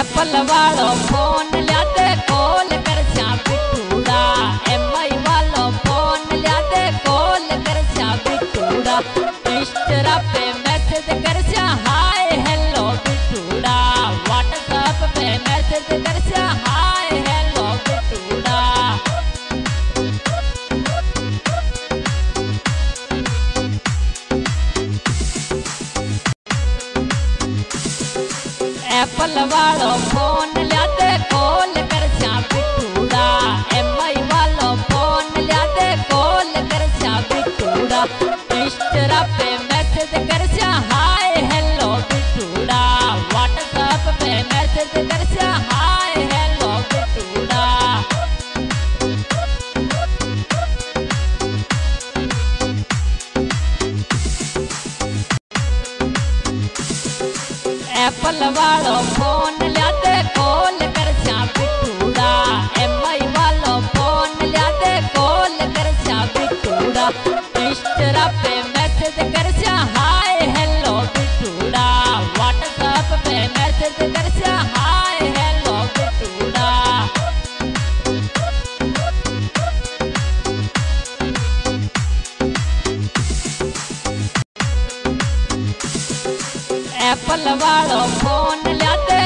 Apple वालो phone लिया they call कर श्या बिटूड़ा। एमआई वालो फोन लिया दे कॉल कर श्या बिटूड़ा। इंस्टा पे मैसेज कर श्या हाय हेलो बिटूड़ा। व्हाट्सएप पे मैसेज कर श्या हाय हेलो बिटूड़ा। एप्पल वालो फोन लिया दे कॉल कर श्या बिटूड़ा। एमआई वालो फोन लिया दे कॉल कर श्या बिटूड़ा। इंस्टा पे मैसेज कर श्या हाय हेलो बिटूड़ा। व्हाट्सएप पे मैसेज कर श्या हाय हेलो बिटूड़ा। एप्पल वालो फोन लिया दे कॉल कर श्या बिटूड़ा। एमआई वालो फोन लिया दे कॉल कर श्या बिटूड़ा। इंस्टा पे मैसेज कर श्या हाय हेलो बिटूड़ा। व्हाट्सएप पे मैसेज कर श्या हाय हेलो बिटूड़ा। एप्पल वालो फोन लिया दे